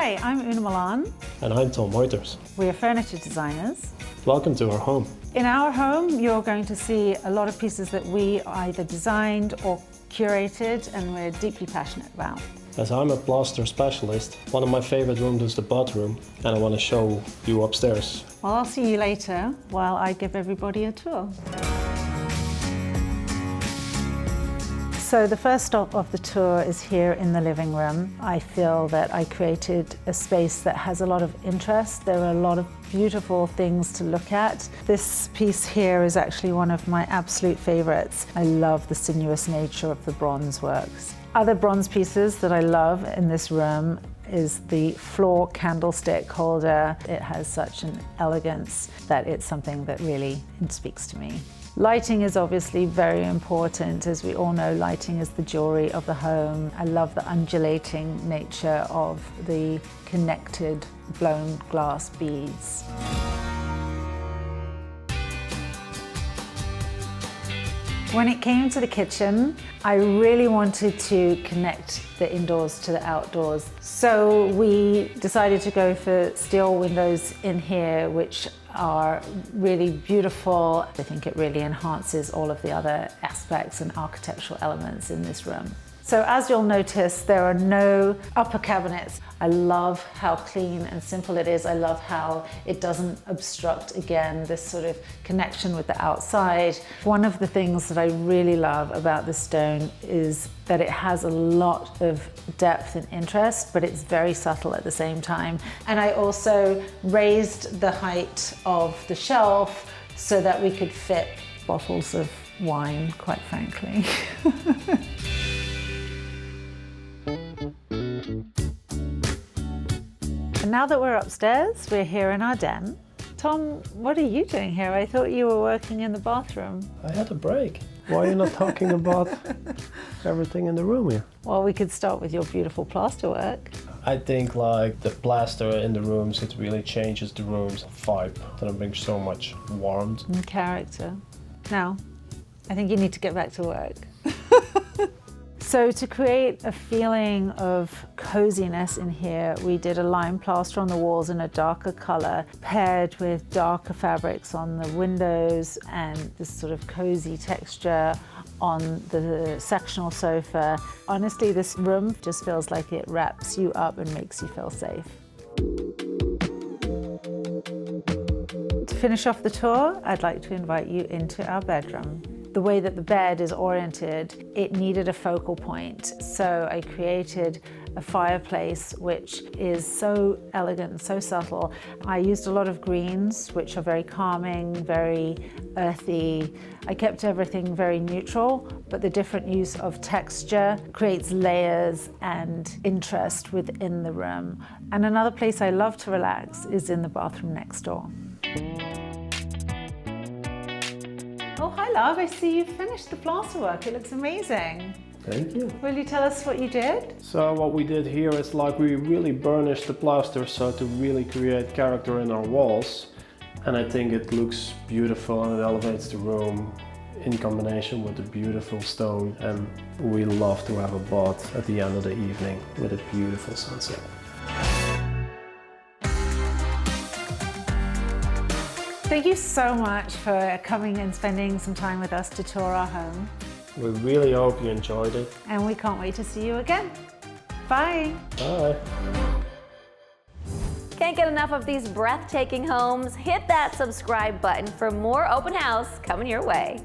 Hi, I'm Una Malan. And I'm Tom Muyters. We are furniture designers. Welcome to our home. In our home, you're going to see a lot of pieces that we either designed or curated and we're deeply passionate about. As I'm a plaster specialist, one of my favorite rooms is the bathroom, and I want to show you upstairs. Well, I'll see you later while I give everybody a tour. So the first stop of the tour is here in the living room. I feel that I created a space that has a lot of interest. There are a lot of beautiful things to look at. This piece here is actually one of my absolute favorites. I love the sinuous nature of the bronze works. Other bronze pieces that I love in this room is the floor candlestick holder. It has such an elegance that it's something that really speaks to me. Lighting is obviously very important. As we all know, lighting is the jewelry of the home. I love the undulating nature of the connected blown glass beads. When it came to the kitchen, I really wanted to connect the indoors to the outdoors. So we decided to go for steel windows in here, which are really beautiful. I think it really enhances all of the other aspects and architectural elements in this room. So as you'll notice, there are no upper cabinets. I love how clean and simple it is. I love how it doesn't obstruct, again, this sort of connection with the outside. One of the things that I really love about this stone is that it has a lot of depth and interest, but it's very subtle at the same time. And I also raised the height of the shelf so that we could fit bottles of wine, quite frankly. And now that we're upstairs, we're here in our den. Tom, what are you doing here? I thought you were working in the bathroom. I had a break. Why are you not talking about everything in the room here? Well, we could start with your beautiful plasterwork. I think like the plaster in the rooms, it really changes the room's vibe. That brings so much warmth. And character. Now, I think you need to get back to work. So to create a feeling of coziness in here, we did a lime plaster on the walls in a darker color, paired with darker fabrics on the windows and this sort of cozy texture on the sectional sofa. Honestly, this room just feels like it wraps you up and makes you feel safe. To finish off the tour, I'd like to invite you into our bedroom. The way that the bed is oriented, it needed a focal point. So I created a fireplace which is so elegant and so subtle. I used a lot of greens, which are very calming, very earthy. I kept everything very neutral, but the different use of texture creates layers and interest within the room. And another place I love to relax is in the bathroom next door. Oh, hi love, I see you finished the plasterwork. It looks amazing. Thank you. Will you tell us what you did? So what we did here is like we really burnished the plaster so to really create character in our walls. And I think it looks beautiful and it elevates the room in combination with the beautiful stone. And we love to have a bath at the end of the evening with a beautiful sunset. Thank you so much for coming and spending some time with us to tour our home. We really hope you enjoyed it. And we can't wait to see you again. Bye. Bye. Can't get enough of these breathtaking homes? Hit that subscribe button for more open house coming your way.